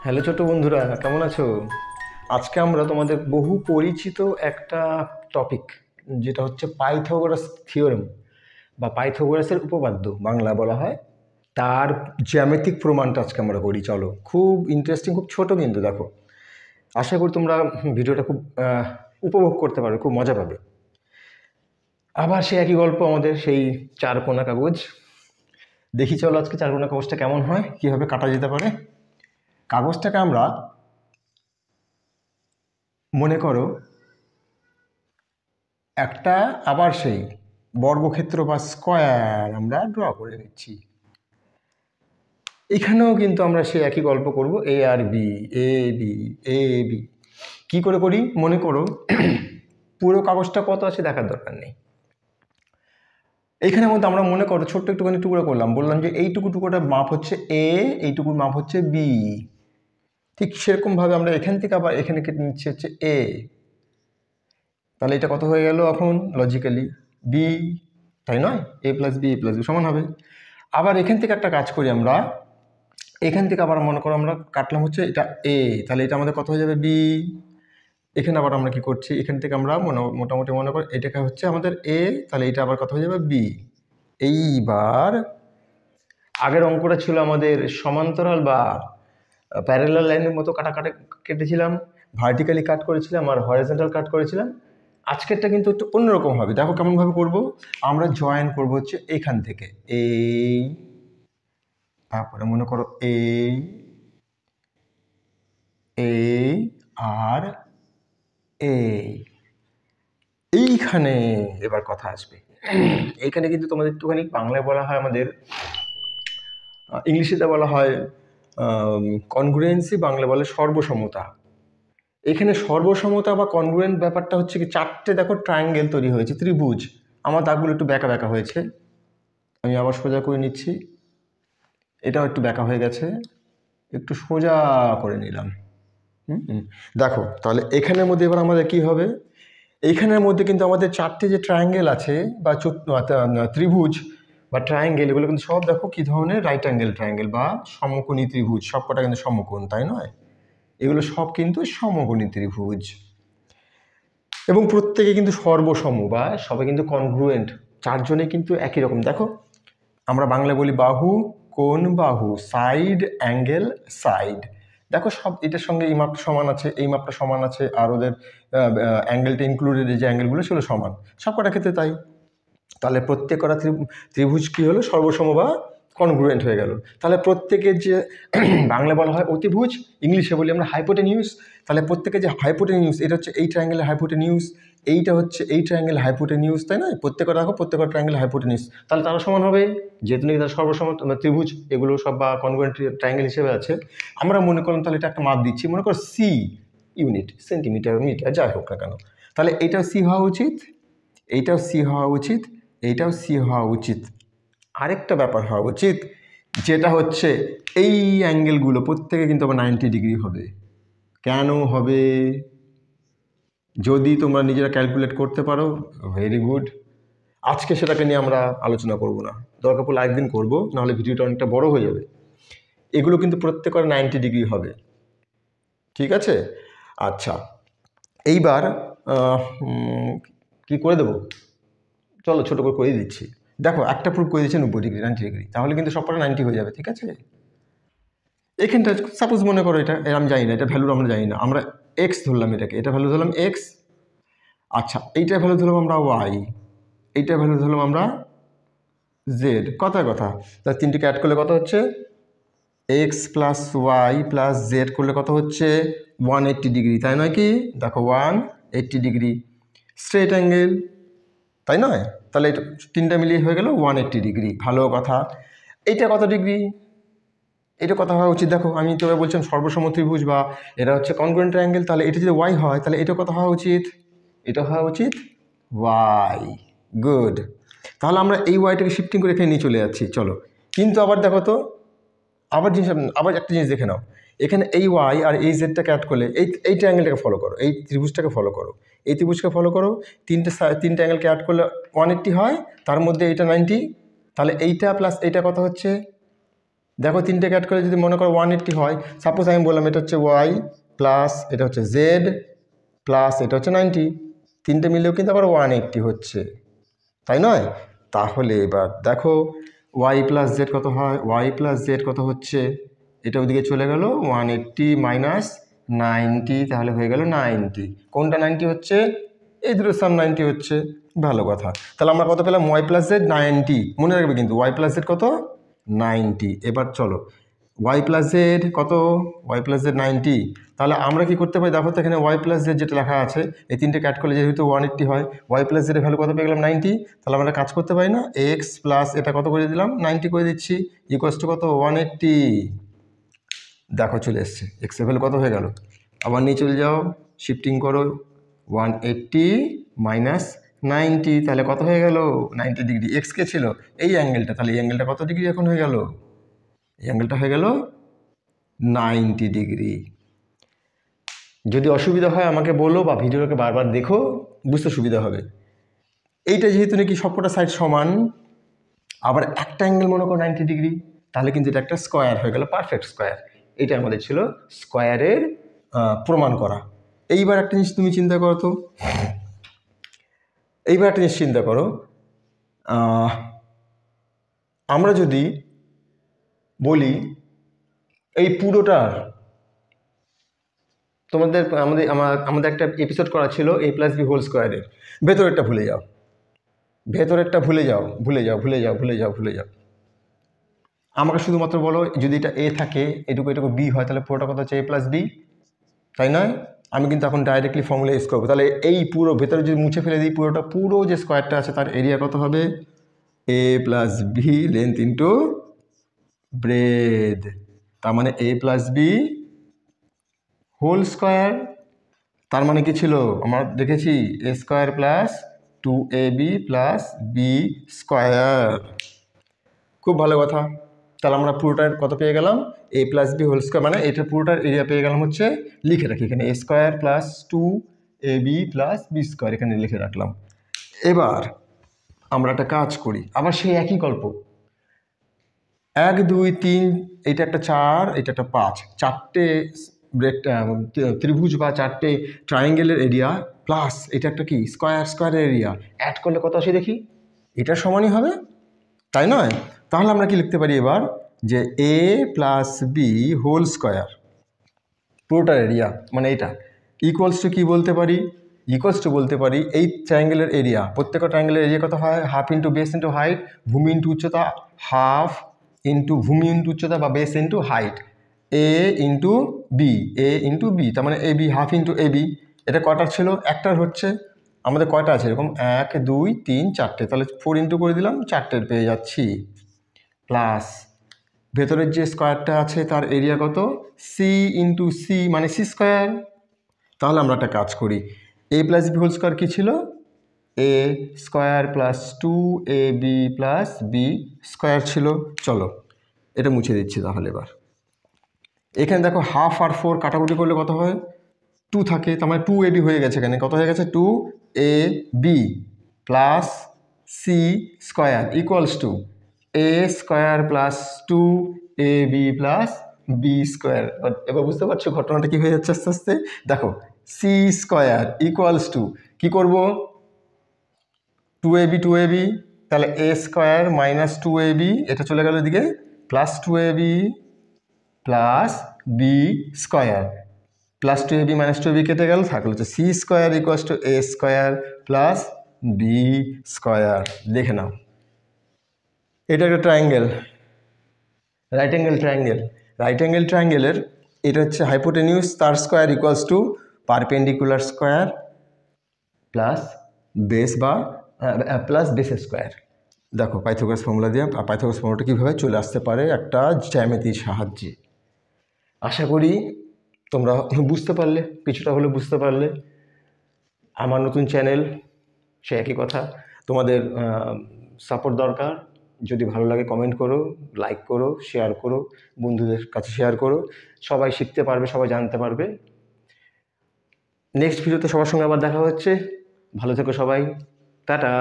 Hello ছোট বন্ধুরা, কেমন আছো? আজকে আমরা তোমাদের বহু পরিচিত একটা টপিক, যেটা হচ্ছে পাইথাগোরাস থিওরেম বা পাইথাগোরাসের উপপাদ্য বাংলা বলা হয়, তার জ্যামিতিক প্রমাণটা আজকে আমরা করি। চলো, খুব ইন্টারেস্টিং, খুব ছোট কিন্তু দেখো, আশা করি তোমরা ভিডিওটা খুব উপভোগ করতে পারবে, খুব মজা পাবে। আবার সেই একই গল্প, আমাদের সেই চারকোনা কাগজ। দেখি চলো আজকে চারকোনা কাগজটা কেমন হয়, কীভাবে কাটা যেতে পারে। কাগজটাকে আমরা মনে করো একটা, আবার সেই বর্গক্ষেত্র বা স্কয়ার আমরা ড্র করে নিচ্ছি। এখানেও কিন্তু আমরা সেই একই গল্প করব, এ আর B, A B, A B. কী করে করি মনে করো, পুরো কাগজটা কত আছে দেখার দরকার নেই। এইখানের মধ্যে আমরা মনে করো ছোট্ট একটুখানি টুকরো করলাম, বললাম যে এইটুকু টুকরোটার মাপ হচ্ছে এ, এইটুকুর মাপ হচ্ছে বি। ঠিক সেরকমভাবে আমরা এখান থেকে আবার এখানে কেটে নিচ্ছি হচ্ছে এ। তাহলে এটা কত হয়ে গেল এখন লজিক্যালি? বি, তাই নয়? এ প্লাস বি, এ প্লাস বি সমান হবে। আবার এখান থেকে একটা কাজ করি আমরা, এখান থেকে আবার মনে করো আমরা কাটলাম হচ্ছে এটা এ, তাহলে এটা আমাদের কত হয়ে যাবে? বি। এখানে আবার আমরা কি করছি, এখান থেকে আমরা মোটামুটি মনে করি এটাকে হচ্ছে আমাদের এ, তাহলে এটা আবার কত হয়ে যাবে? বি। এইবার আগের অঙ্কটা ছিল আমাদের সমান্তরাল বা প্যারালাল লাইনের মতো কেটেছিলাম, ভার্টিক্যালি কাট করেছিলাম আর হরিজন্টাল কাট করেছিলাম। আজকেরটা কিন্তু একটু অন্যরকম হবে, দেখো কেমনভাবে করব। আমরা জয়েন করব হচ্ছে এখান থেকে এই, তারপরে মনে করো এই, এই আর এই, এইখানে এবার কথা আসবে। এইখানে কিন্তু তোমাদের একটুখানি বাংলায় বলা হয়, আমাদের ইংলিশেতে বলা হয় কনগ্রুয়েন্সি, বাংলা বলে সর্বসমতা। এখানে সর্বসমতা বা কনগ্রুয়েন্ট ব্যাপারটা হচ্ছে কি, চারটে দেখো ট্রায়াঙ্গেল তৈরি হয়েছে, ত্রিভুজ। আমার দাগগুলো একটু ব্যাকা ব্যাকা হয়েছে, আমি আবার সোজা করে নিচ্ছি। এটাও একটু ব্যাকা হয়ে গেছে, একটু সোজা করে নিলাম। দেখো তাহলে এখানের মধ্যে এবার আমাদের কি হবে, এইখানের মধ্যে কিন্তু আমাদের চারটে যে ট্রায়াঙ্গেল আছে বা ত্রিভুজ বা ট্রায়াঙ্গেল, এগুলো কিন্তু সব দেখো কি ধরনের, রাইট অ্যাঙ্গেল ট্রায়াঙ্গেল বা সমকোণী ত্রিভুজ, সবকটা কিন্তু সমকোণ, তাই নয়? এগুলো সব কিন্তু সমকোণী ত্রিভুজ এবং প্রত্যেকে কিন্তু সর্বসম বা সবাই কিন্তু কনগ্রুয়েন্ট, চারজনে কিন্তু একই রকম। দেখো আমরা বাংলা বলি বাহু, কোণ বাহু, সাইড অ্যাঙ্গেল সাইড। দেখো সব এটার সঙ্গে এই মাপটা সমান আছে, এই মাপটা সমান আছে, আর ওদের অ্যাঙ্গেলটা ইনক্লুডেড, যে অ্যাঙ্গেলগুলো সেগুলো সমান, সব কটা ক্ষেত্রে তাই। তাহলে প্রত্যেক কটা ত্রিভুজ কী হলো? সর্বসম বা কনগ্রুয়েন্ট হয়ে গেল। তাহলে প্রত্যেকের যে বাংলা বলা হয় অতিভুজ, ইংলিশে বলি আমরা হাইপোটেনিউস। তাহলে প্রত্যেকের যে হাইপোটেনিউস, এটা হচ্ছে এই ট্রায়াঙ্গেলের হাইপোটেনিউস, এইটা হচ্ছে এই ট্রায়াঙ্গেল হাইপোটেনিউস, তাই না? প্রত্যেকটা দেখো প্রত্যেকটা ট্রায়াঙ্গেল হাইপোটেনিউস, তাহলে তারা সমান হবে, যেহেতু নাকি তারা সর্বসম ত্রিভুজ, এগুলো সব বা কনগ্রুয়েন্ট ট্রায়াঙ্গেল হিসেবে আছে। আমরা মনে করলাম তাহলে এটা একটা মাপ দিচ্ছি, মনে করো সি ইউনিট, সেন্টিমিটার মিটার যাই হোক না কেন, তাহলে এইটাও সি হওয়া উচিত, এইটাও সি হওয়া উচিত, এইটাও সি হওয়া উচিত। আরেকটা ব্যাপার হওয়া উচিত, যেটা হচ্ছে এই অ্যাঙ্গেলগুলো প্রত্যেকে কিন্তু আবার 90 ডিগ্রি হবে। কেন হবে? যদি তোমরা নিজেরা ক্যালকুলেট করতে পারো, ভেরি গুড। আজকে সেটাকে নিয়ে আমরা আলোচনা করব না, দরকার পড়লে একদিন করবো, নাহলে ভিডিওটা অনেকটা বড় হয়ে যাবে। এগুলো কিন্তু প্রত্যেকের 90 ডিগ্রি হবে, ঠিক আছে? আচ্ছা, এইবার কি করে দেবো, চলো ছোটো করে করে দিচ্ছি। দেখো একটা প্রুফ করে দিচ্ছে 90 ডিগ্রি, 90 ডিগ্রি, তাহলে কিন্তু সবকটা 90 হয়ে যাবে, ঠিক আছে? এখানটা সাপোজ মনে করো এটা আমি জানি না, এটা ভ্যালু আমরা জানি না, আমরা এক্স ধরলাম, এটাকে এটা ভ্যালু ধরলাম এক্স। আচ্ছা, এইটার ভ্যালু ধরলাম আমরা ওয়াই, এইটার ভ্যালু ধরলাম আমরা জেড। কথায় কথা, তার তিনটিকে অ্যাড করলে কত হচ্ছে? X plus Y plus Z করলে কত হচ্ছে? 180 ডিগ্রি, তাই নয় কি? দেখো 180 ডিগ্রি স্ট্রেট অ্যাঙ্গেল, তাই নয়? তাহলে এটা তিনটা মিলিয়ে হয়ে গেল 180 ডিগ্রি। ভালো কথা। এইটা কত ডিগ্রি? এটা কথা হওয়া উচিত, দেখো আমি তো বলছিলাম সর্বসম ত্রিভুজ বা এটা হচ্ছে কনগ্রুয়েন্ট ট্রায়াঙ্গেল, তাহলে এটা যদি ওয়াই হয় তাহলে এটা কত হওয়া উচিত? এটা হওয়া উচিত ওয়াই। গুড। তাহলে আমরা এই ওয়াইটাকে শিফটিং করে এখানে নিয়ে চলে যাচ্ছি, চলো। কিন্তু আবার দেখো তো, আবার একটা জিনিস দেখে নাও, এখানে এই ওয়াই আর এই জেডটাকে অ্যাড করলে এই ট্রায়াঙ্গেলটাকে ফলো করো, এই ত্রিভুজটাকে ফলো করো, এই ত্রিভুজকে ফলো করো, তিনটে অ্যাঙ্গেলকে অ্যাড করলে 180 হয়, তার মধ্যে এইটা 90, তাহলে এইটা প্লাস এইটা কত হচ্ছে? দেখো তিনটেকে অ্যাড করে যদি মনে করো 180 হয়, সাপোজ আমি বললাম এটা হচ্ছে ওয়াই প্লাস এটা হচ্ছে জেড প্লাস এটা হচ্ছে 90, তিনটে মিলেও কিন্তু আবার 180 হচ্ছে, তাই নয়? তাহলে এবার দেখো ওয়াই প্লাস জেড কত হয়, ওয়াই প্লাস জেড কত হচ্ছে, এটা ওদিকে চলে গেল 180 মাইনাস 90, তাহলে হয়ে গেল 90। কোনটা 90 হচ্ছে? এই দুটো সাম 90 হচ্ছে, ভালো কথা। তাহলে আমরা কত পেলাম? ওয়াই প্লাস জেড 90, মনে রাখবে কিন্তু ওয়াই প্লাস জেড কত? 90। এবার চলো ওয়াই প্লাস জেড কত? Y plus Z 90। তাহলে আমরা কি করতে পারি দেখো তো, এখানে ওয়াই প্লাস জেড যেটা লেখা আছে এই তিনটে কাট করলে যেহেতু 180 হয়, ওয়াই প্লাস জেডের ভ্যালু কত পেয়ে গেলাম? 90। তাহলে আমরা কাজ করতে পারি না, এক্স প্লাস এটা কত করে দিলাম? 90 করে দিচ্ছি, ইকুয়ালস টু কত? 180। দেখো চলে এসছে, এক্স এর ভ্যালু কত হয়ে গেল? আবার নিয়ে চলে যাও, শিফটিং করো, 180 মাইনাস 90, তাহলে কত হয়ে গেল? 90 ডিগ্রি। এক্স কে ছিল? এই অ্যাঙ্গেলটা, তাহলে এই অ্যাঙ্গেলটা কত ডিগ্রি এখন হয়ে গেল? এই অ্যাঙ্গেলটা হয়ে গেল 90 ডিগ্রি। যদি অসুবিধা হয় আমাকে বলো বা ভিডিওটাকে বারবার দেখো, বুঝতে সুবিধা হবে। এইটা যেহেতু নাকি সবকটা সাইড সমান, আবার একটা অ্যাঙ্গেল মনে করো 90 ডিগ্রি, তাহলে কিন্তু এটা একটা স্কোয়ার হয়ে গেল, পারফেক্ট স্কোয়ার। এইটা আমাদের ছিল স্কোয়ারের প্রমাণ করা। এইবার একটা জিনিস তুমি চিন্তা করো তো, এইবার একটা জিনিস চিন্তা করো, আমরা যদি বলি এই পুরোটার, আমাদের একটা এপিসোড করা ছিল এ প্লাস বি হোল স্কোয়ারের, ভেতরেরটা ভুলে যাও, ভেতরেরটা ভুলে যাও, ভুলে যাও, ভুলে যাও, ভুলে যাও, ভুলে যাও। আমাকে শুধুমাত্র বলো যদি এটা এ থাকে, এটুকু এটুকু বি হয়, তাহলে পুরোটা কত হচ্ছে? এ প্লাস বি, তাই নয়? আমি কিন্তু এখন ডাইরেক্টলি ফর্মুলা ইউজ করবো। তাহলে এই পুরো ভেতরে যদি মুছে ফেলে দিই, পুরোটা পুরো যে স্কোয়ারটা আছে তার এরিয়া কত হবে? A plus B length into breadth, তার মানে A plus B whole square. তার মানে কি ছিল? আমরা দেখেছি A square plus 2ab plus B square. খুব ভালো কথা। তাহলে আমরা পুরোটার কত পেয়ে গেলাম? A plus B whole square, মানে এটা পুরোটার এরিয়া পেয়ে গেলাম হচ্ছে, লিখে রাখি এখানে A square plus 2ab plus B square, এখানে লিখে রাখলাম। এবার আমরা একটা কাজ করি, আবার সেই একই গল্প, 1 2 3, এটা একটা 4, এটা একটা 5, চারটে ত্রিভুজ বা চারটে ট্রায়াঙ্গেলের এরিয়া প্লাস এটা একটা কি স্কোয়ারের এরিয়া অ্যাড করলে কত আসে দেখি? এটা সমানই হবে, তাই নয়? তাহলে আমরা কি লিখতে পারি এবার, যে A plus B whole square পুরোটার এরিয়া, মানে এটা ইকুয়ালস টু কী বলতে পারি? ইকুয়ালস টু বলতে পারি এই ট্রায়াঙ্গেলের এরিয়া, প্রত্যেকটা ট্রায়াঙ্গেলের এরিয়া কত হয়? Half into base into height, ভূমি ইন্টু উচ্চতা, হাফ ইন্টু ভূমি ইন্টু উচ্চতা বা বেস ইন্টু হাইট, এ ইন্টু বি, এ ইন্টু বি, তার মানে A B, half into A B. এটা কটার ছিল? একটার হচ্ছে। আমাদের কয়টা আছে এরকম? 1 2 3 4টে, তাহলে 4 ইন্টু করে দিলাম, 4টের পেয়ে যাচ্ছি। প্লাস ভেতরের যে স্কোয়ারটা আছে তার এরিয়া কত? সি ইন্টু সি, মানে সি স্কোয়ার। তাহলে আমরা একটা কাজ করি, A plus B whole square কী ছিল? A square plus 2ab plus B square ছিল। চলো এটা মুছে দিচ্ছি তাহলে। এবার এখানে দেখো হাফ আর 4 কাটাকুটি করলে কত হয়? 2 থাকে, তার মানে 2ab হয়ে গেছে, এখানে কত হয়ে গেছে? 2ab plus C square equals to A square plus 2ab plus B square. এবার বুঝতে পারছো ঘটনাটা কী হয়ে যাচ্ছে আস্তে আস্তে? দেখো সি স্কোয়ার ইকুয়ালস টু কী করবো? 2ab, তাহলে এ স্কোয়ার মাইনাস 2ab, এটা চলে গেল এদিকে, plus 2ab plus B square, plus 2ab minus 2ab কেটে গেল, থাকলো হচ্ছে C square equals to A square plus B square. দেখে নাও এটা একটা triangle, right angle triangle. Right angle ট্রায়াঙ্গেলের এটা হচ্ছে হাইপোটেনিউস, তার square equals to perpendicular square plus base বা প্লাস বেস স্কোয়ার। দেখো পাইথাগোরাস ফর্মুলা দিয়ে, পাইথাগোরাস ফর্মুলাটা কীভাবে চলে আসতে পারে একটা জ্যামিতির সাহায্যে। আশা করি তোমরা বুঝতে পারলে, কিছুটা হলে বুঝতে পারলে। আমার নতুন চ্যানেল, সে একই কথা, তোমাদের সাপোর্ট দরকার। যদি ভালো লাগে কমেন্ট করো, লাইক করো, শেয়ার করো, বন্ধুদের কাছে শেয়ার করো, সবাই শিখতে পারবে, সবাই জানতে পারবে। নেক্সট ভিডিওতে সবার সঙ্গে আবার দেখা হচ্ছে। ভালো থেকো সবাই, টাটা।